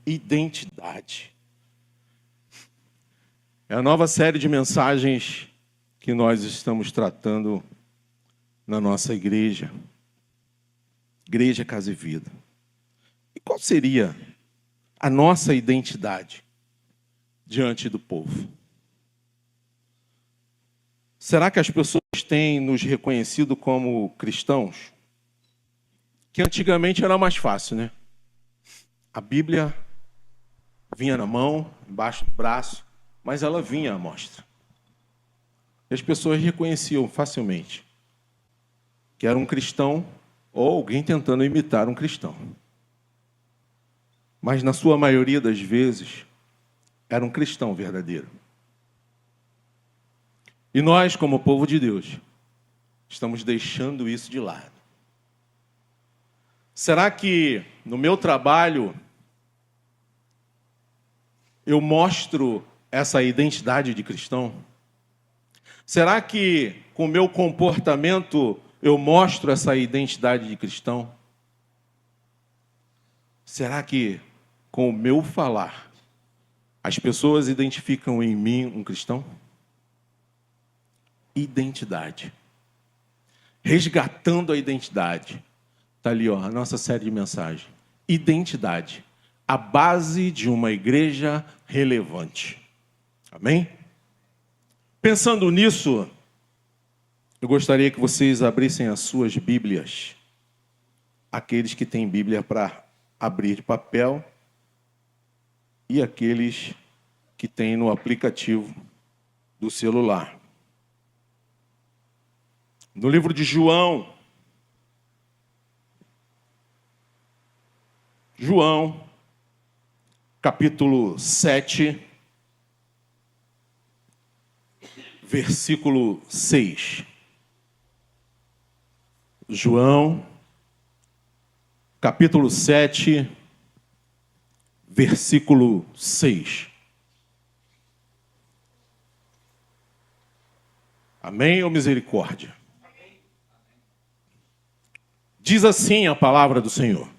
identidade. É a nova série de mensagens que nós estamos tratando na nossa igreja. Igreja Casa e Vida. E qual seria a nossa identidade diante do povo? Será que as pessoas têm nos reconhecido como cristãos? Que antigamente era mais fácil, né? A Bíblia vinha na mão, embaixo do braço, mas ela vinha à mostra. E as pessoas reconheciam facilmente que era um cristão ou alguém tentando imitar um cristão. Mas na sua maioria das vezes, era um cristão verdadeiro. E nós, como povo de Deus, estamos deixando isso de lado. Será que no meu trabalho eu mostro essa identidade de cristão? Será que com o meu comportamento eu mostro essa identidade de cristão? Será que com o meu falar as pessoas identificam em mim um cristão? Identidade. Resgatando a identidade. Está ali, ó, a nossa série de mensagens. Identidade. A base de uma igreja relevante. Amém? Pensando nisso, eu gostaria que vocês abrissem as suas Bíblias. Aqueles que têm Bíblia para abrir de papel e aqueles que têm no aplicativo do celular. No livro de João, capítulo 7, versículo 6. João, capítulo 7, versículo 6. Amém ou misericórdia? Diz assim a palavra do Senhor: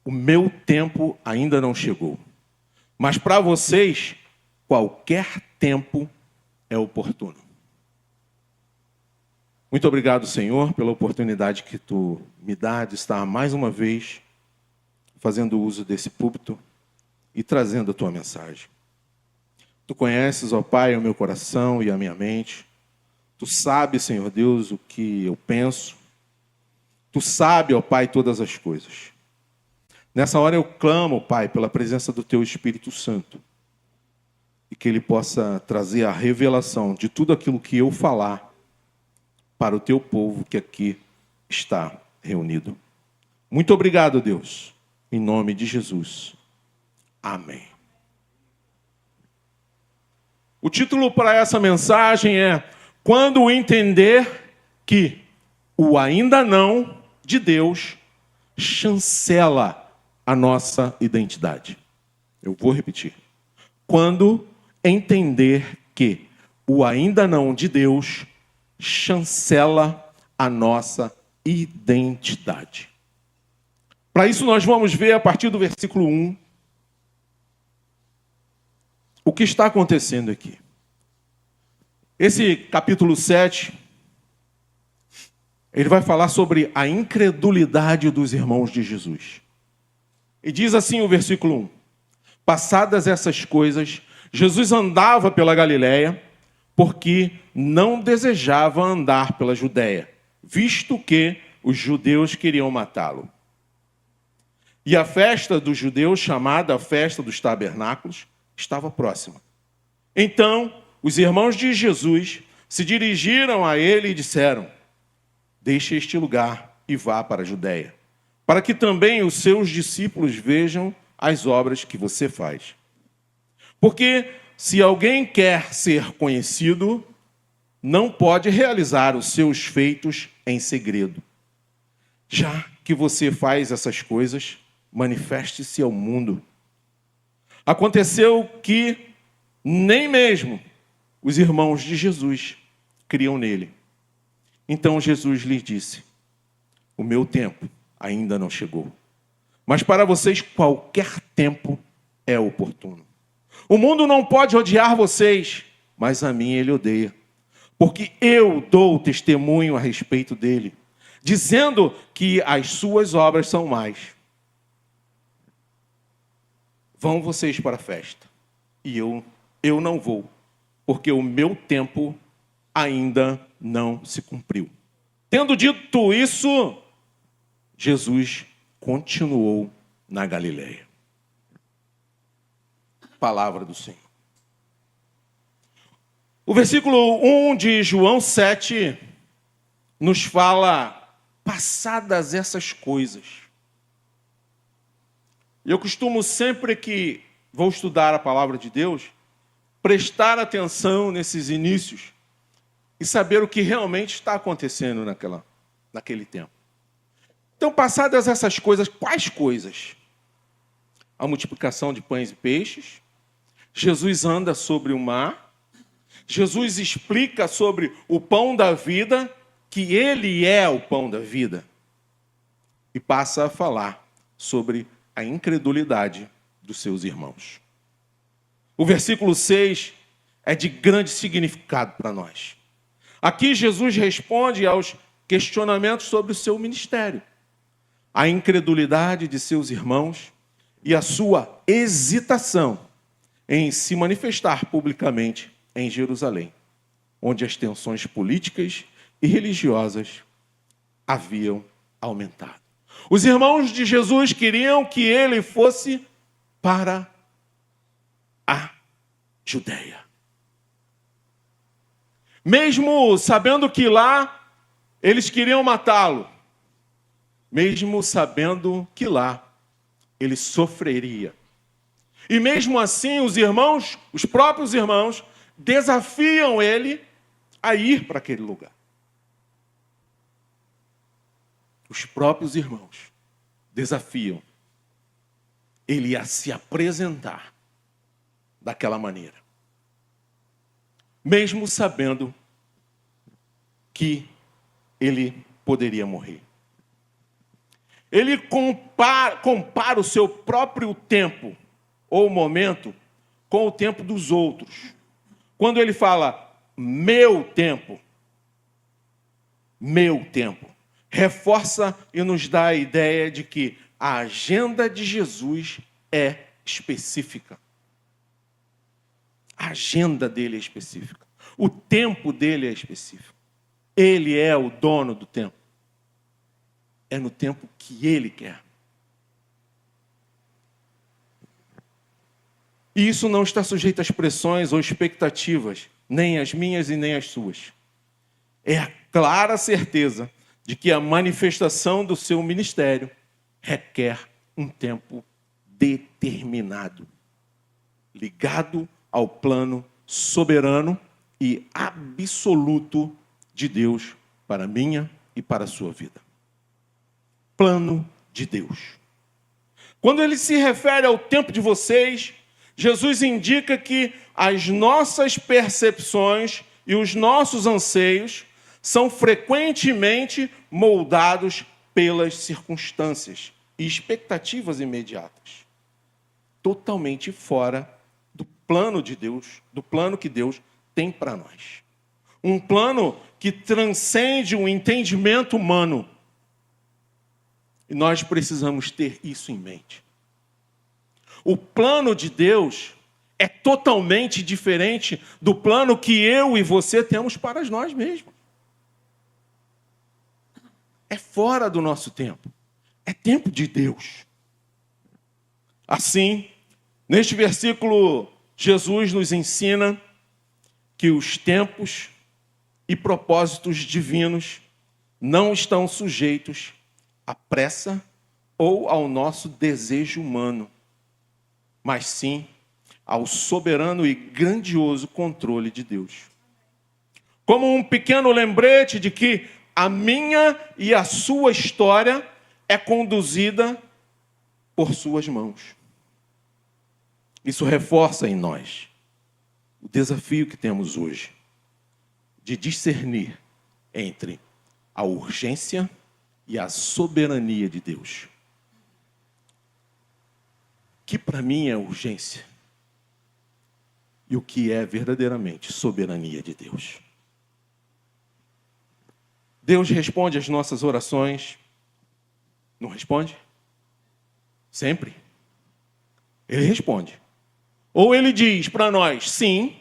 o meu tempo ainda não chegou, mas para vocês, qualquer tempo é oportuno. Muito obrigado, Senhor, pela oportunidade que Tu me dá de estar mais uma vez fazendo uso desse púlpito e trazendo a Tua mensagem. Tu conheces, ó Pai, o meu coração e a minha mente. Tu sabes, Senhor Deus, o que eu penso. Tu sabes, ó Pai, todas as coisas. Nessa hora eu clamo, Pai, pela presença do Teu Espírito Santo. E que Ele possa trazer a revelação de tudo aquilo que eu falar para o Teu povo que aqui está reunido. Muito obrigado, Deus. Em nome de Jesus. Amém. O título para essa mensagem é: Quando entender que o ainda não de Deus chancela a nossa identidade. Eu vou repetir. Quando entender que o ainda não de Deus chancela a nossa identidade. Para isso nós vamos ver a partir do versículo 1 o que está acontecendo aqui. Esse capítulo 7, ele vai falar sobre a incredulidade dos irmãos de Jesus. E diz assim o versículo 1. Passadas essas coisas, Jesus andava pela Galiléia, porque não desejava andar pela Judéia, visto que os judeus queriam matá-lo. E a festa dos judeus, chamada a festa dos tabernáculos, estava próxima. Então, os irmãos de Jesus se dirigiram a ele e disseram: deixe este lugar e vá para a Judéia, para que também os seus discípulos vejam as obras que você faz. Porque se alguém quer ser conhecido, não pode realizar os seus feitos em segredo. Já que você faz essas coisas, manifeste-se ao mundo. Aconteceu que nem mesmo os irmãos de Jesus criam nele. Então Jesus lhes disse: o meu tempo ainda não chegou, Mas para vocês qualquer tempo é oportuno. O mundo não pode odiar vocês, mas a mim ele odeia. Porque eu dou testemunho a respeito dele, dizendo que as suas obras são más. Vão vocês para a festa, e eu não vou, porque o meu tempo ainda não se cumpriu. Tendo dito isso, Jesus continuou na Galileia. Palavra do Senhor. O versículo 1 de João 7 nos fala, passadas essas coisas. Eu costumo sempre que vou estudar a palavra de Deus, prestar atenção nesses inícios e saber o que realmente está acontecendo naquele tempo. Então, passadas essas coisas, quais coisas? A multiplicação de pães e peixes, Jesus anda sobre o mar, Jesus explica sobre o pão da vida, que ele é o pão da vida, e passa a falar sobre a incredulidade dos seus irmãos. O versículo 6 é de grande significado para nós. Aqui Jesus responde aos questionamentos sobre o seu ministério, a incredulidade de seus irmãos e a sua hesitação em se manifestar publicamente em Jerusalém, onde as tensões políticas e religiosas haviam aumentado. Os irmãos de Jesus queriam que ele fosse para a Judeia. Mesmo sabendo que lá eles queriam matá-lo, mesmo sabendo que lá ele sofreria. E mesmo assim os irmãos, os próprios irmãos, desafiam ele a ir para aquele lugar. Os próprios irmãos desafiam ele a se apresentar daquela maneira. Mesmo sabendo que ele poderia morrer. Ele compara o seu próprio tempo ou momento com o tempo dos outros. Quando ele fala, meu tempo, reforça e nos dá a ideia de que a agenda de Jesus é específica. A agenda dele é específica. O tempo dele é específico. Ele é o dono do tempo. É no tempo que ele quer. E isso não está sujeito às pressões ou expectativas, nem as minhas e nem as suas. É a clara certeza de que a manifestação do seu ministério requer um tempo determinado, ligado ao plano soberano e absoluto de Deus para a minha e para a sua vida. Plano de Deus. Quando ele se refere ao tempo de vocês, Jesus indica que as nossas percepções e os nossos anseios são frequentemente moldados pelas circunstâncias e expectativas imediatas, totalmente fora do plano de Deus, do plano que Deus tem para nós. Um plano que transcende o entendimento humano. E nós precisamos ter isso em mente. O plano de Deus é totalmente diferente do plano que eu e você temos para nós mesmos. É fora do nosso tempo. É tempo de Deus. Assim, neste versículo, Jesus nos ensina que os tempos e propósitos divinos não estão sujeitos à pressa ou ao nosso desejo humano, mas sim ao soberano e grandioso controle de Deus. Como um pequeno lembrete de que a minha e a sua história é conduzida por suas mãos. Isso reforça em nós o desafio que temos hoje de discernir entre a urgência e a soberania de Deus. que para mim é urgência e o que é verdadeiramente soberania de Deus. Deus responde às nossas orações. Não responde? Sempre. Ele responde. Ou ele diz para nós sim,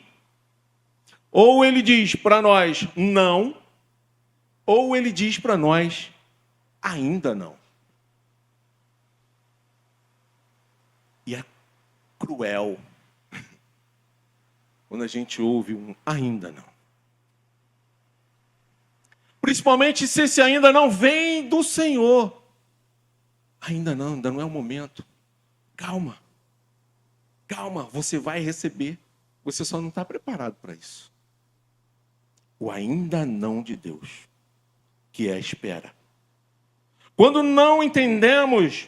ou ele diz para nós não, ou ele diz para nós ainda não. E é cruel quando a gente ouve um ainda não. Principalmente se esse ainda não vem do Senhor. Ainda não é o momento. Calma. Calma, você vai receber. Você só não está preparado para isso. O ainda não de Deus, que é a espera. Quando não entendemos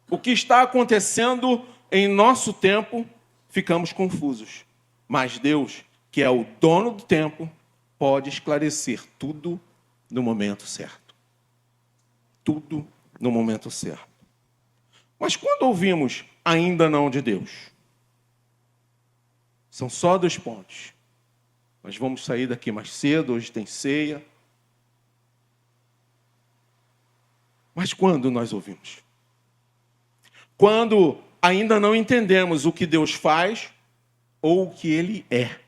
o que está acontecendo em nosso tempo, ficamos confusos. Mas Deus, que é o dono do tempo, pode esclarecer tudo no momento certo. Tudo no momento certo. Mas quando ouvimos ainda não de Deus, são só 2 pontos. Nós vamos sair daqui mais cedo, hoje tem ceia. Mas quando nós ouvimos? Quando ainda não entendemos o que Deus faz ou o que Ele é.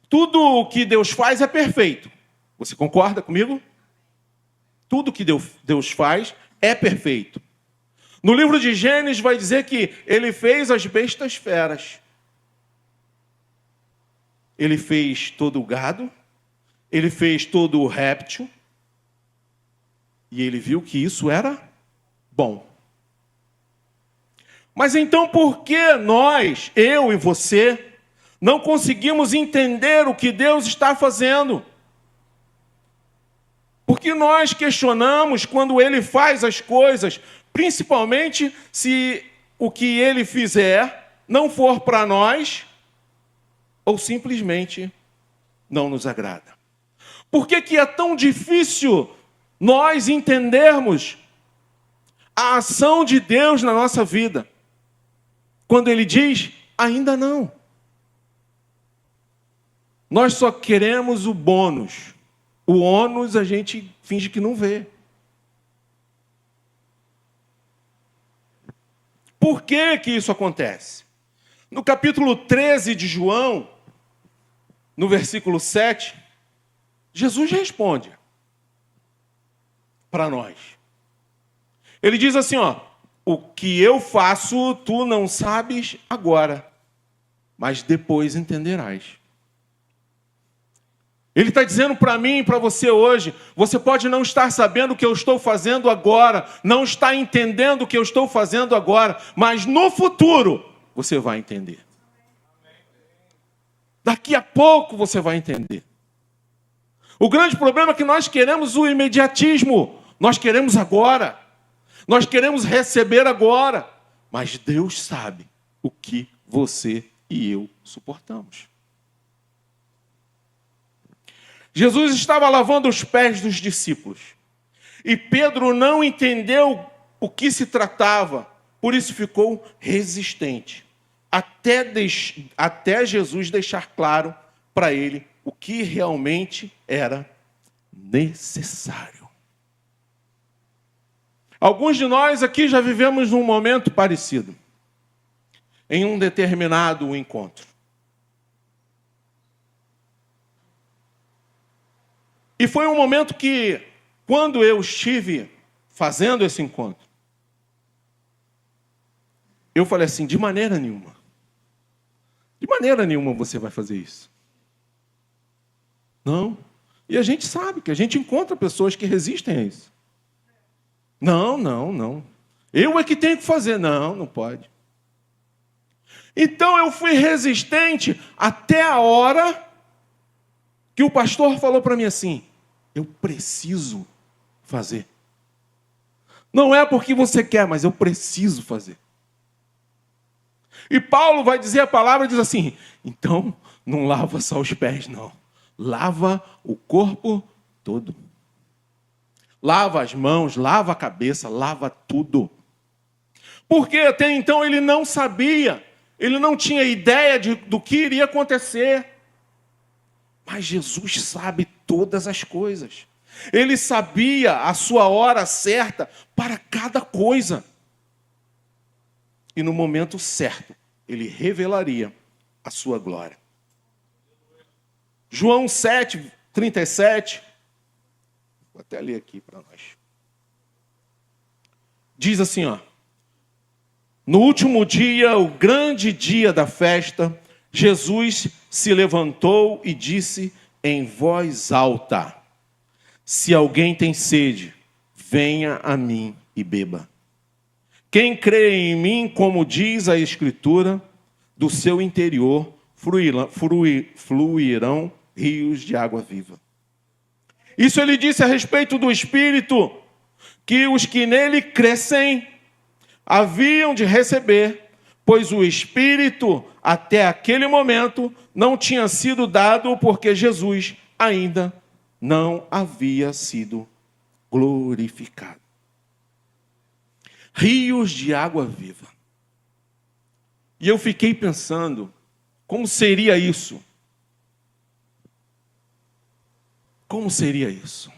Tudo o que Deus faz é perfeito. Você concorda comigo? Tudo que Deus faz é perfeito. No livro de Gênesis vai dizer que Ele fez as bestas feras. Ele fez todo o gado. Ele fez todo o réptil. E Ele viu que isso era bom. Mas então por que nós, eu e você, não conseguimos entender o que Deus está fazendo? Porque nós questionamos quando Ele faz as coisas, principalmente se o que Ele fizer não for para nós ou simplesmente não nos agrada. Por que é tão difícil nós entendermos a ação de Deus na nossa vida? Quando Ele diz, ainda não. Nós só queremos o bônus. O ônus a gente finge que não vê. Por que isso acontece? No capítulo 13 de João, no versículo 7, Jesus responde para nós. Ele diz assim, o que eu faço tu não sabes agora, mas depois entenderás. Ele está dizendo para mim e para você hoje, você pode não estar sabendo o que eu estou fazendo agora, não estar entendendo o que eu estou fazendo agora, mas no futuro você vai entender. Daqui a pouco você vai entender. O grande problema é que nós queremos o imediatismo, nós queremos agora, nós queremos receber agora, mas Deus sabe o que você e eu suportamos. Jesus estava lavando os pés dos discípulos. E Pedro não entendeu o que se tratava. Por isso ficou resistente. Até Jesus deixar claro para ele o que realmente era necessário. Alguns de nós aqui já vivemos num momento parecido. Em um determinado encontro. E foi um momento que, quando eu estive fazendo esse encontro, eu falei assim, de maneira nenhuma. De maneira nenhuma você vai fazer isso. Não. E a gente sabe que a gente encontra pessoas que resistem a isso. Não. Eu é que tenho que fazer. Não pode. Então eu fui resistente até a hora que o pastor falou para mim assim, eu preciso fazer. Não é porque você quer, mas eu preciso fazer. E Paulo vai dizer a palavra, diz assim, então não lava só os pés, não. Lava o corpo todo. Lava as mãos, lava a cabeça, lava tudo. Porque até então ele não sabia, ele não tinha ideia do que iria acontecer. Mas Jesus sabe todas as coisas. Ele sabia a sua hora certa para cada coisa. E no momento certo, ele revelaria a sua glória. João 7, 37. Vou até ler aqui para nós. Diz assim, ó. No último dia, o grande dia da festa, Jesus se levantou e disse em voz alta: se alguém tem sede, venha a mim e beba. Quem crê em mim, como diz a Escritura, do seu interior fluirão rios de água viva. Isso ele disse a respeito do Espírito, que os que nele crescem haviam de receber, pois o Espírito, até aquele momento, não tinha sido dado, porque Jesus ainda não havia sido glorificado. Rios de água viva. E eu fiquei pensando, como seria isso? Como seria isso?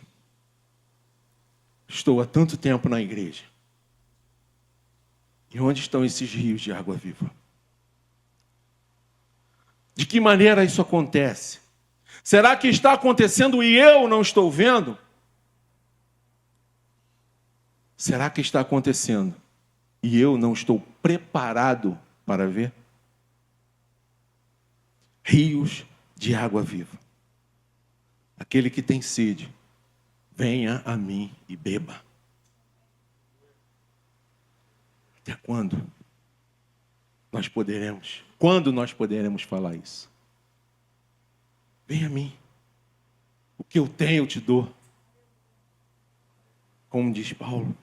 Estou há tanto tempo na igreja. E onde estão esses rios de água viva? De que maneira isso acontece? Será que está acontecendo e eu não estou vendo? Será que está acontecendo e eu não estou preparado para ver? Rios de água viva. Aquele que tem sede, venha a mim e beba. Até quando nós poderemos? Quando nós poderemos falar isso? Venha a mim. O que eu tenho eu te dou. Como diz Paulo.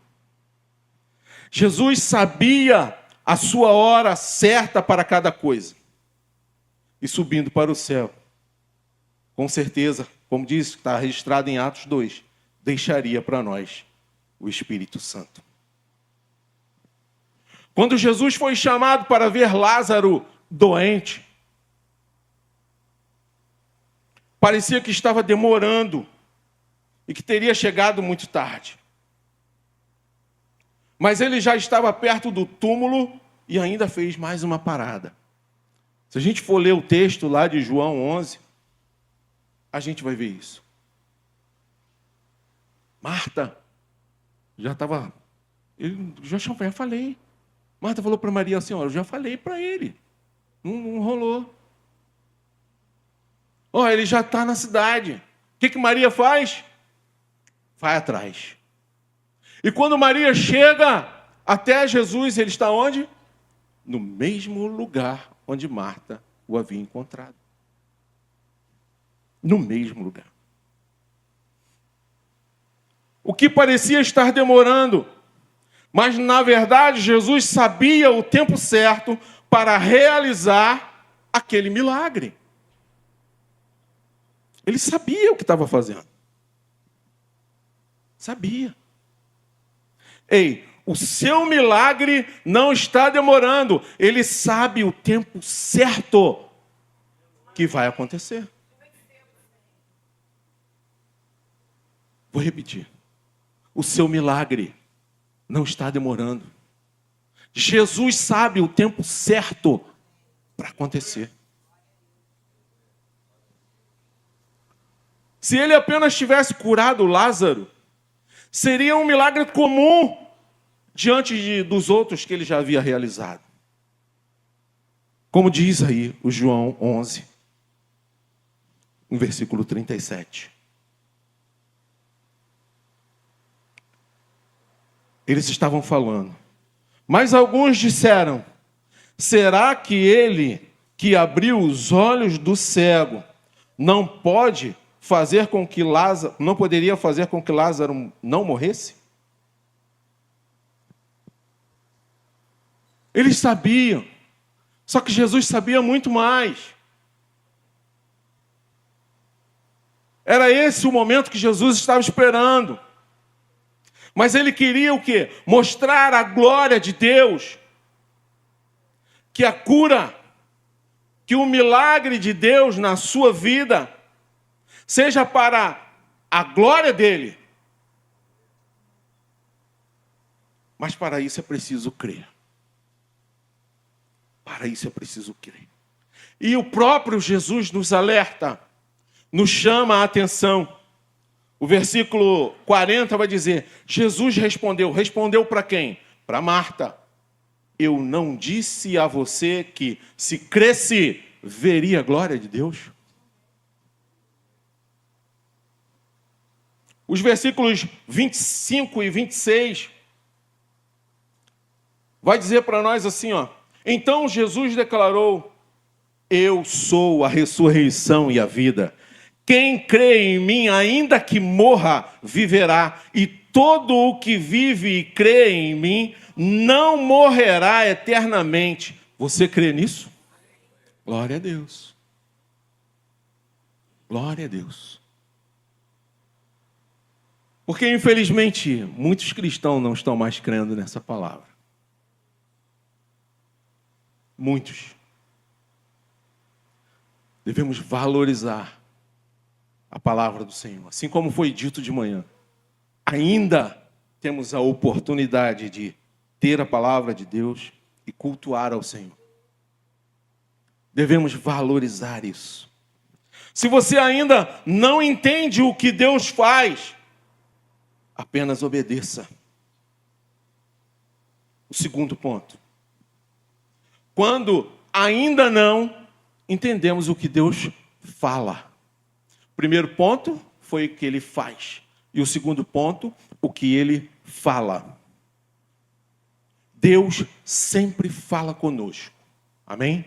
Jesus sabia a sua hora certa para cada coisa. E subindo para o céu, com certeza, como diz, está registrado em Atos 2, deixaria para nós o Espírito Santo. Quando Jesus foi chamado para ver Lázaro doente, parecia que estava demorando e que teria chegado muito tarde. Mas ele já estava perto do túmulo e ainda fez mais uma parada. Se a gente for ler o texto lá de João 11, a gente vai ver isso. Marta já estava... Já falei. Marta falou para Maria assim, eu já falei para ele. Não rolou. Ele já está na cidade. O que Maria faz? Vai atrás. E quando Maria chega até Jesus, ele está onde? No mesmo lugar onde Marta o havia encontrado. No mesmo lugar. O que parecia estar demorando, mas na verdade Jesus sabia o tempo certo para realizar aquele milagre. Ele sabia o que estava fazendo. Sabia. Ei, o seu milagre não está demorando. Ele sabe o tempo certo que vai acontecer. Vou repetir. O seu milagre não está demorando. Jesus sabe o tempo certo para acontecer. Se ele apenas tivesse curado Lázaro, seria um milagre comum diante dos outros que ele já havia realizado. Como diz aí o João 11, no versículo 37. Eles estavam falando. Mas alguns disseram, será que ele que abriu os olhos do cego não poderia fazer com que Lázaro não morresse? Eles sabiam, só que Jesus sabia muito mais. Era esse o momento que Jesus estava esperando. Mas ele queria o quê? Mostrar a glória de Deus. Que a cura, que o milagre de Deus na sua vida seja para a glória dele. Mas para isso é preciso crer. Para isso é preciso crer. E o próprio Jesus nos alerta, nos chama a atenção. O versículo 40 vai dizer, Jesus respondeu. Respondeu para quem? Para Marta. Eu não disse a você que, se cresce, veria a glória de Deus? Os versículos 25 e 26 vai dizer para nós assim, ó. Então Jesus declarou, eu sou a ressurreição e a vida. Quem crê em mim, ainda que morra, viverá. E todo o que vive e crê em mim, não morrerá eternamente. Você crê nisso? Glória a Deus. Glória a Deus. Porque, infelizmente, muitos cristãos não estão mais crendo nessa palavra. Muitos. Devemos valorizar a palavra do Senhor. Assim como foi dito de manhã. Ainda temos a oportunidade de ter a palavra de Deus e cultuar ao Senhor. Devemos valorizar isso. Se você ainda não entende o que Deus faz, apenas obedeça. O segundo ponto. Quando ainda não entendemos o que Deus fala. O primeiro ponto foi o que Ele faz. E o segundo ponto, o que Ele fala. Deus sempre fala conosco. Amém?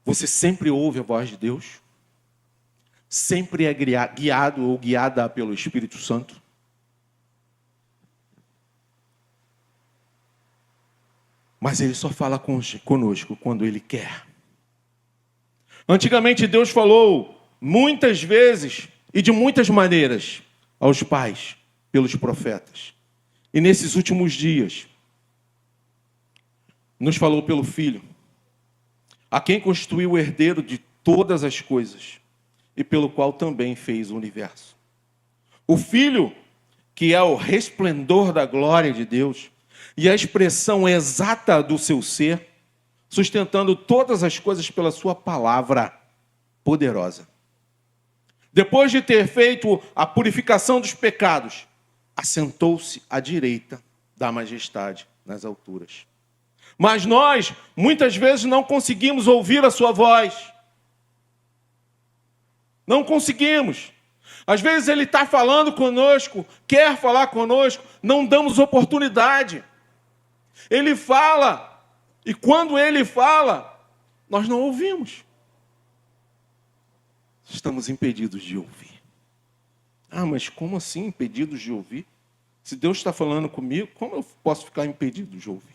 Você sempre ouve a voz de Deus? Sempre é guiado ou guiada pelo Espírito Santo? Mas Ele só fala conosco quando Ele quer. Antigamente Deus falou muitas vezes e de muitas maneiras aos pais, pelos profetas. E nesses últimos dias, nos falou pelo Filho, a quem constituiu o herdeiro de todas as coisas e pelo qual também fez o universo. O Filho, que é o resplendor da glória de Deus e a expressão exata do seu ser, sustentando todas as coisas pela sua palavra poderosa. Depois de ter feito a purificação dos pecados, assentou-se à direita da majestade nas alturas. Mas nós, muitas vezes, não conseguimos ouvir a sua voz. Não conseguimos. Às vezes Ele está falando conosco, quer falar conosco, não damos oportunidade. Ele fala, e quando Ele fala, nós não ouvimos. Estamos impedidos de ouvir. Ah, mas como assim impedidos de ouvir? Se Deus está falando comigo, como eu posso ficar impedido de ouvir?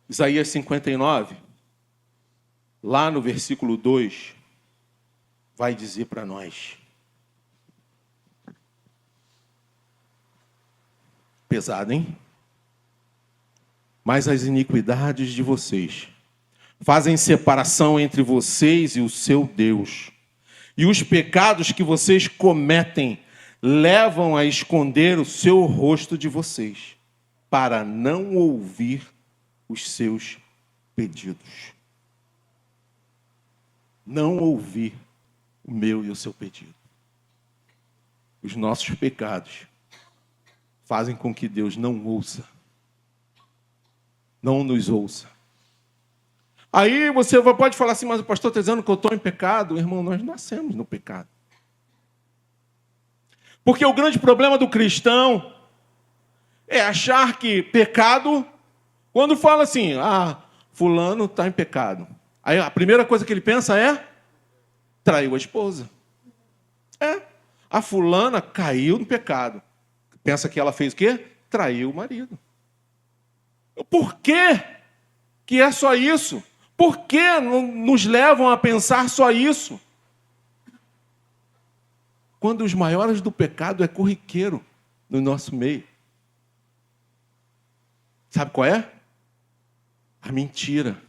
Isaías 59, lá no versículo 2, vai dizer para nós. Pesado, hein? Mas as iniquidades de vocês fazem separação entre vocês e o seu Deus. E os pecados que vocês cometem levam a esconder o seu rosto de vocês, para não ouvir os seus pedidos. Não ouvir o meu e o seu pedido. Os nossos pecados fazem com que Deus não ouça. Não nos ouça. Aí você pode falar assim, mas o pastor está dizendo que eu estou em pecado. Irmão, nós nascemos no pecado. Porque o grande problema do cristão é achar que pecado, quando fala assim, fulano está em pecado. Aí a primeira coisa que ele pensa é, traiu a esposa. A fulana caiu no pecado. Pensa que ela fez o quê? Traiu o marido. Por quê que é só isso? Por que nos levam a pensar só isso? quando os maiores do pecado é corriqueiro no nosso meio. Sabe qual é? A mentira.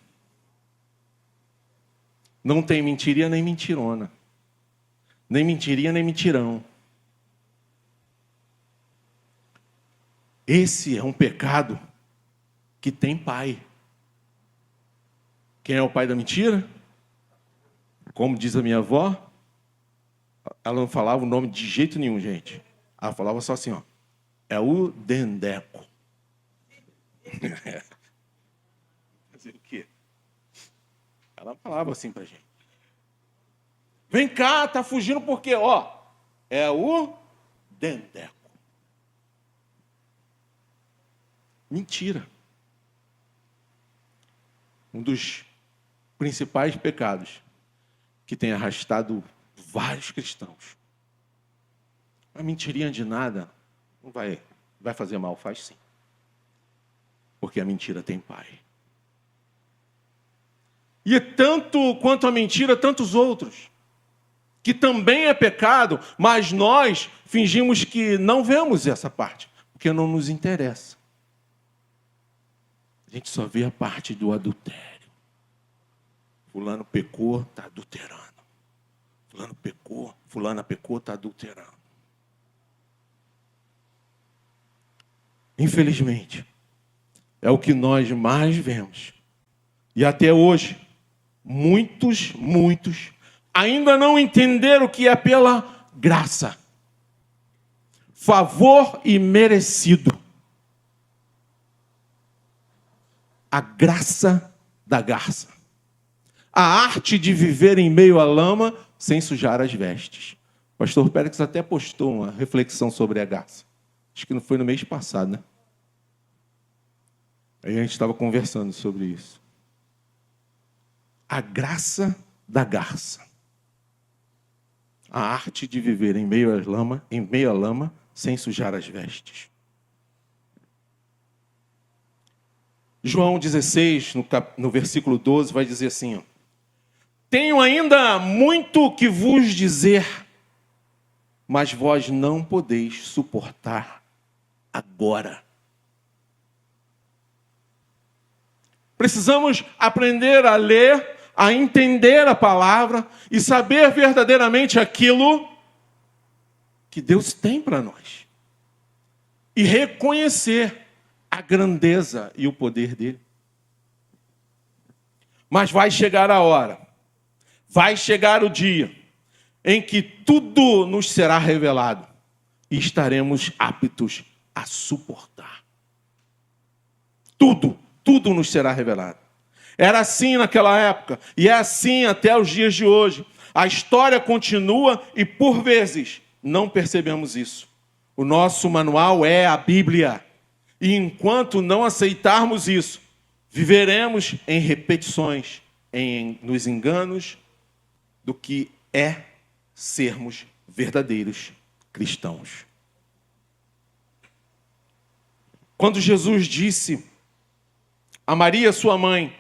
Não tem mentiria nem mentirona. Nem mentiria nem mentirão. Esse é um pecado que tem pai. Quem é o pai da mentira? Como diz a minha avó, ela não falava o nome de jeito nenhum, gente. Ela falava só assim, ó. É o Dendeco. Fazer o quê? Ela falava assim pra gente. Vem cá, tá fugindo porque, ó, é o Dendeco. Mentira. Um dos principais pecados que tem arrastado vários cristãos. A mentirinha de nada não vai fazer mal, faz sim. Porque a mentira tem pai. E tanto quanto a mentira, tantos outros, que também é pecado, mas nós fingimos que não vemos essa parte, porque não nos interessa. A gente só vê a parte do adultério. Fulano pecou, está adulterando. Fulano pecou, fulana pecou, está adulterando. Infelizmente, é o que nós mais vemos. E até hoje, muitos ainda não entenderam o que é pela graça. Favor imerecido. A graça da garça. A arte de viver em meio à lama sem sujar as vestes. O pastor Pérez até postou uma reflexão sobre a garça. Acho que não foi no mês passado, né? Aí a gente estava conversando sobre isso. A graça da garça. A arte de viver em meio à lama, sem sujar as vestes. João 16, no versículo 12, vai dizer assim, ó, tenho ainda muito que vos dizer, mas vós não podeis suportar agora. Precisamos aprender a ler, a entender a palavra e saber verdadeiramente aquilo que Deus tem para nós. E reconhecer a grandeza e o poder dele. Mas vai chegar a hora, vai chegar o dia em que tudo nos será revelado e estaremos aptos a suportar. Tudo nos será revelado. Era assim naquela época e é assim até os dias de hoje. A história continua e, por vezes, não percebemos isso. O nosso manual é a Bíblia. E enquanto não aceitarmos isso, viveremos em repetições, nos enganos do que é sermos verdadeiros cristãos. Quando Jesus disse a Maria, sua mãe,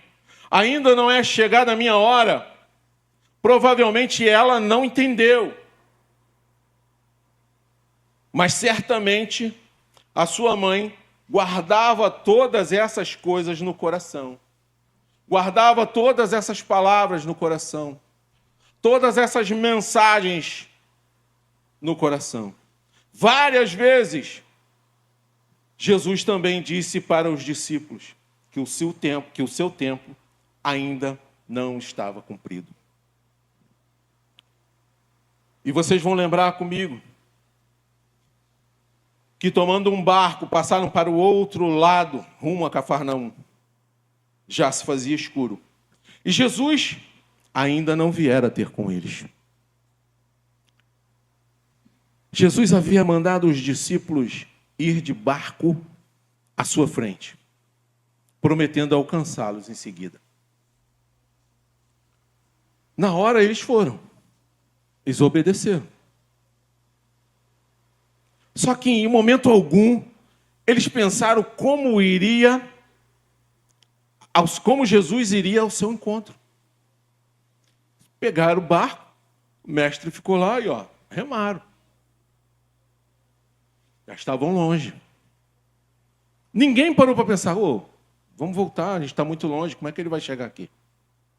ainda não é chegada a minha hora, provavelmente ela não entendeu. Mas certamente a sua mãe guardava todas essas coisas no coração. Guardava todas essas palavras no coração. Todas essas mensagens no coração. Várias vezes, Jesus também disse para os discípulos que o seu tempo ainda não estava cumprido. E vocês vão lembrar comigo que tomando um barco, passaram para o outro lado, rumo a Cafarnaum. Já se fazia escuro. E Jesus ainda não viera ter com eles. Jesus havia mandado os discípulos ir de barco à sua frente, prometendo alcançá-los em seguida. Na hora eles foram. Eles obedeceram. Só que em momento algum, eles pensaram como Jesus iria ao seu encontro. Pegaram o barco, o mestre ficou lá e remaram. Já estavam longe. Ninguém parou para pensar, vamos voltar, a gente está muito longe, como é que ele vai chegar aqui?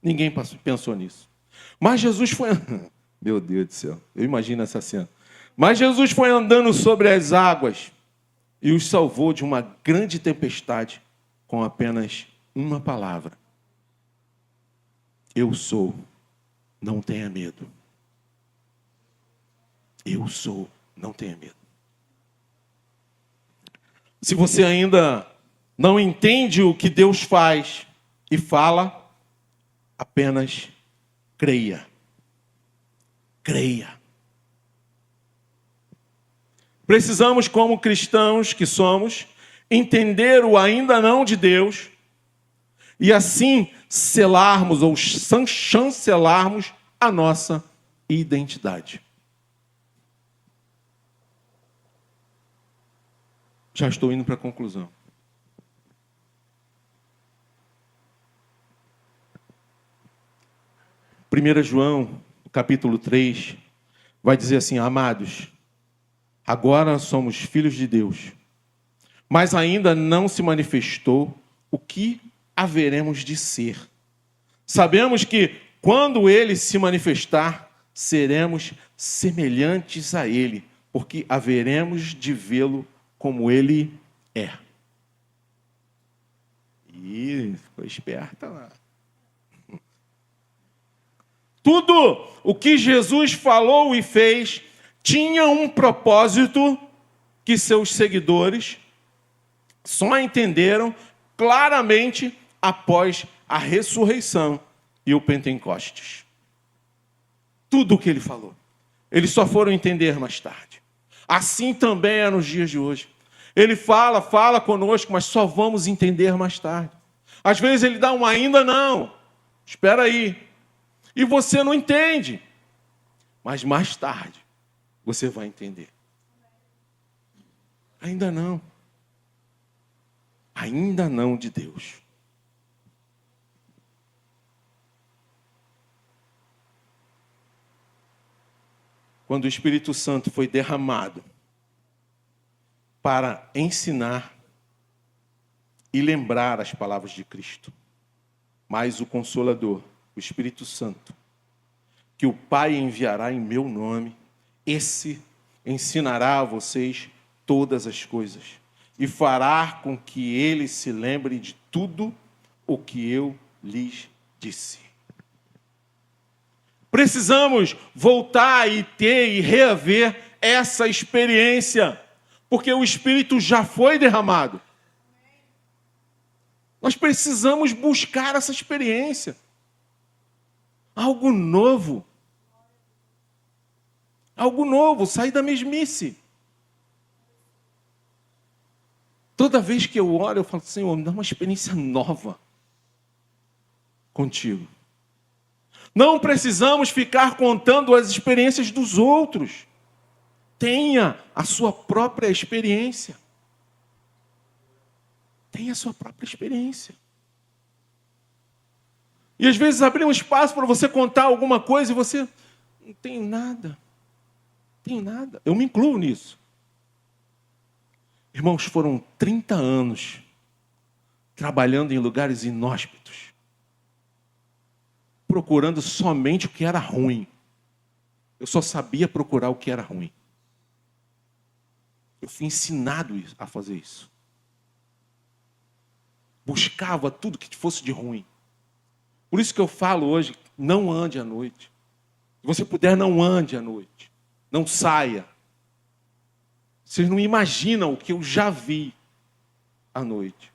Ninguém pensou nisso. Mas Jesus foi... Meu Deus do céu, eu imagino essa cena. Mas Jesus foi andando sobre as águas e os salvou de uma grande tempestade com apenas uma palavra. Eu sou, não tenha medo. Eu sou, não tenha medo. Se você ainda não entende o que Deus faz e fala, apenas creia. Creia. Precisamos, como cristãos que somos, entender o ainda não de Deus e assim selarmos ou chancelarmos a nossa identidade. Já estou indo para a conclusão. Primeira João, capítulo 3, vai dizer assim: amados, agora somos filhos de Deus, mas ainda não se manifestou o que haveremos de ser. Sabemos que quando ele se manifestar, seremos semelhantes a ele, porque haveremos de vê-lo como ele é. Ih, ficou esperta lá. Tudo o que Jesus falou e fez tinha um propósito que seus seguidores só entenderam claramente após a ressurreição e o Pentecostes. Tudo o que ele falou. Eles só foram entender mais tarde. Assim também é nos dias de hoje. Ele fala conosco, mas só vamos entender mais tarde. Às vezes ele dá um ainda não. Espera aí. E você não entende. Mas mais tarde você vai entender. Ainda não. Ainda não de Deus. Quando o Espírito Santo foi derramado para ensinar e lembrar as palavras de Cristo, mas o Consolador, o Espírito Santo, que o Pai enviará em meu nome, esse ensinará a vocês todas as coisas e fará com que ele se lembre de tudo o que eu lhes disse. Precisamos voltar e ter e reaver essa experiência, porque o Espírito já foi derramado. Nós precisamos buscar essa experiência. Algo novo. Algo novo, sair da mesmice. Toda vez que eu oro, eu falo, Senhor, me dá uma experiência nova contigo. Não precisamos ficar contando as experiências dos outros. Tenha a sua própria experiência. Tenha a sua própria experiência. E às vezes abrir um espaço para você contar alguma coisa e você não tem nada. Não tenho nada. Eu me incluo nisso. Irmãos, foram 30 anos trabalhando em lugares inóspitos, procurando somente o que era ruim. Eu só sabia procurar o que era ruim. Eu fui ensinado a fazer isso. Buscava tudo que fosse de ruim. Por isso que eu falo hoje, não ande à noite. Se você puder, não ande à noite. Não saia. Vocês não imaginam o que eu já vi à noite.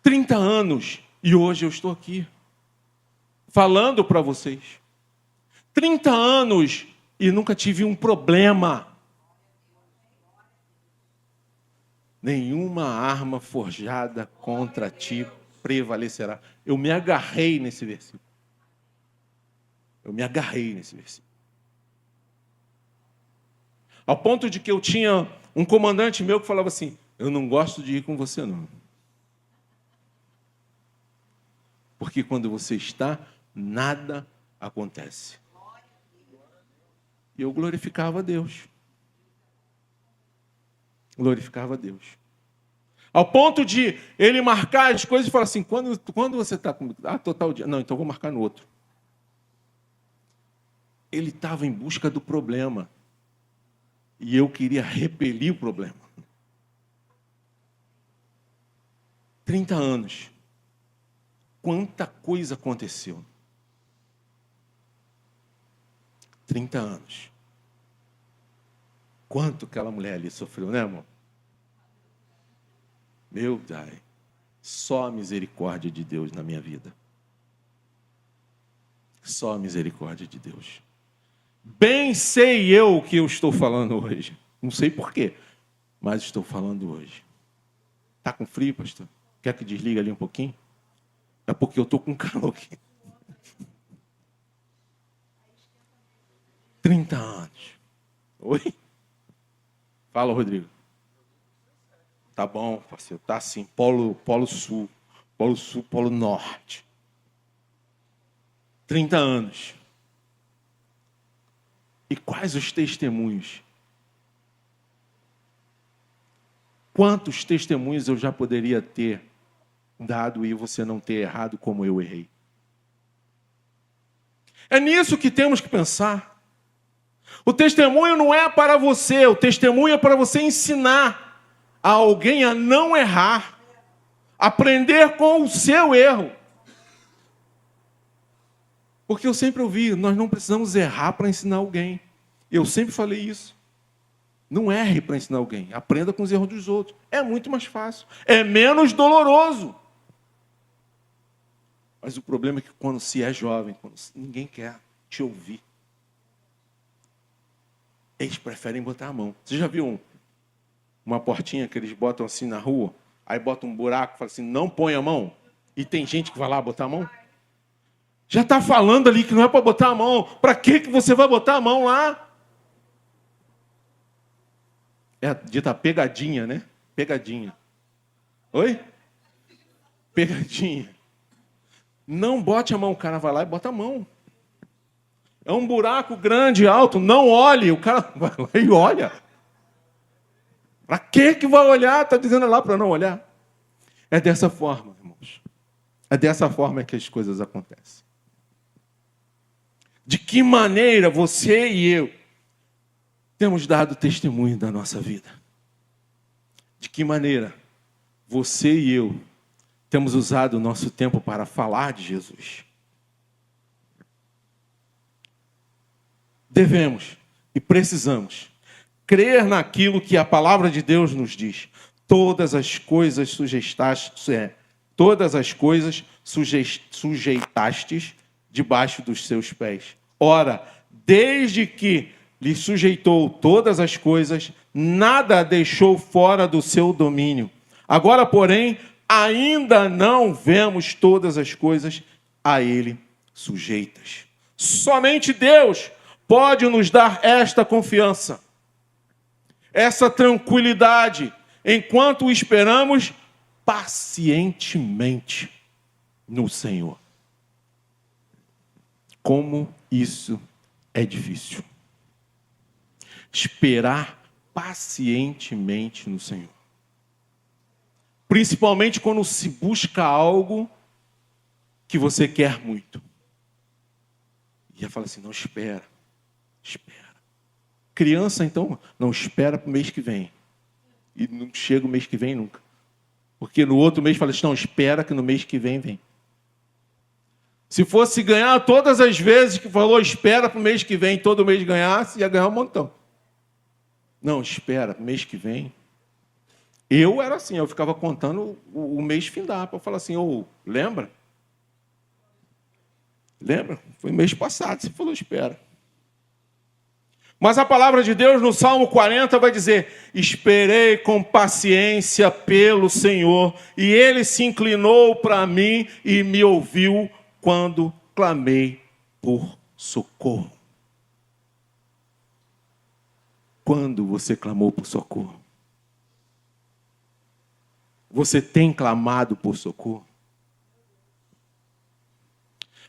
30 anos e hoje eu estou aqui, falando para vocês. 30 anos e nunca tive um problema. Nenhuma arma forjada contra ti prevalecerá. Eu me agarrei nesse versículo. Ao ponto de que eu tinha um comandante meu que falava assim, eu não gosto de ir com você não. Porque quando você está, nada acontece. E eu glorificava a Deus. Glorificava a Deus. Ao ponto de ele marcar as coisas e falar assim, quando você está comigo? Ah, total dia. Não, então vou marcar no outro. Ele estava em busca do problema. E eu queria repelir o problema. 30 anos. Quanta coisa aconteceu. 30 anos. Quanto aquela mulher ali sofreu, né, irmão? Meu Deus. Só a misericórdia de Deus na minha vida. Só a misericórdia de Deus. Bem sei eu o que eu estou falando hoje. Não sei porquê, mas estou falando hoje. Está com frio, pastor? Quer que desliga ali um pouquinho? É porque eu estou com calor aqui. 30 anos. Oi? Fala, Rodrigo. Tá bom, parceiro. Tá assim, polo sul. Polo sul, polo norte. 30 anos. E quais os testemunhos? Quantos testemunhos eu já poderia ter dado e você não ter errado como eu errei? É nisso que temos que pensar. O testemunho não é para você, o testemunho é para você ensinar a alguém a não errar, aprender com o seu erro. Porque eu sempre ouvi, nós não precisamos errar para ensinar alguém. Eu sempre falei isso. Não erre para ensinar alguém, aprenda com os erros dos outros. É muito mais fácil, é menos doloroso. Mas o problema é que quando se é jovem, ninguém quer te ouvir. Eles preferem botar a mão. Você já viu uma portinha que eles botam assim na rua? Aí bota um buraco e fala assim, não põe a mão. E tem gente que vai lá botar a mão? Já está falando ali que não é para botar a mão. Para que você vai botar a mão lá? É a dita pegadinha, né? Pegadinha. Oi? Pegadinha. Não bote a mão. O cara vai lá e bota a mão. É um buraco grande, alto. Não olhe. O cara vai lá e olha. Para que vai olhar? Está dizendo lá para não olhar. É dessa forma, irmãos. É dessa forma que as coisas acontecem. De que maneira você e eu temos dado testemunho da nossa vida? De que maneira você e eu temos usado o nosso tempo para falar de Jesus? Devemos e precisamos crer naquilo que a palavra de Deus nos diz. Todas as coisas sujeitastes debaixo dos seus pés. Ora, desde que lhe sujeitou todas as coisas, nada deixou fora do seu domínio. Agora, porém, ainda não vemos todas as coisas a ele sujeitas. Somente Deus pode nos dar esta confiança, essa tranquilidade, enquanto esperamos pacientemente no Senhor. Como isso é difícil. Esperar pacientemente no Senhor. Principalmente quando se busca algo que você quer muito. E ela fala assim, não, espera. Criança, então, não espera para o mês que vem. E não chega o mês que vem nunca. Porque no outro mês fala assim, não, espera que no mês que vem. Se fosse ganhar todas as vezes que falou, espera para o mês que vem, todo mês ganhasse, ia ganhar um montão. Não, espera, mês que vem. Eu era assim, eu ficava contando o mês findar, para falar assim, lembra? Lembra? Foi mês passado, você falou, espera. Mas a palavra de Deus no Salmo 40 vai dizer, esperei com paciência pelo Senhor, e Ele se inclinou para mim e me ouviu quando clamei por socorro. Quando você clamou por socorro? Você tem clamado por socorro?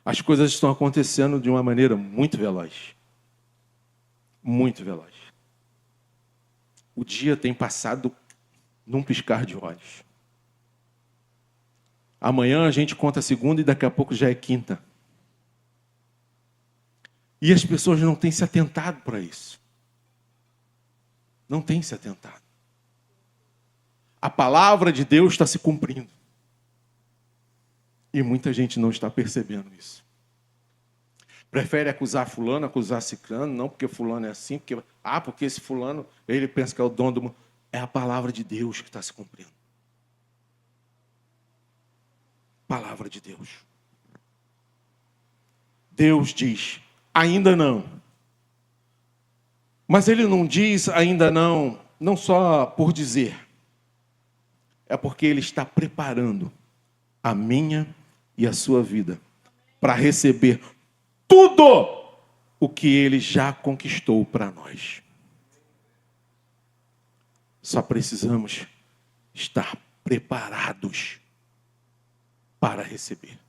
As coisas estão acontecendo de uma maneira muito veloz. muito veloz. O dia tem passado num piscar de olhos. Amanhã a gente conta a segunda e daqui a pouco já é quinta. E as pessoas não têm se atentado para isso. Não têm se atentado. A palavra de Deus está se cumprindo. E muita gente não está percebendo isso. Prefere acusar fulano, acusar ciclano, não porque fulano é assim, porque esse fulano, ele pensa que é o dono do mundo. É a palavra de Deus que está se cumprindo. Palavra de Deus. Deus diz, ainda não. Mas ele não diz ainda não, não só por dizer. É porque ele está preparando a minha e a sua vida para receber tudo o que ele já conquistou para nós. Só precisamos estar preparados para receber.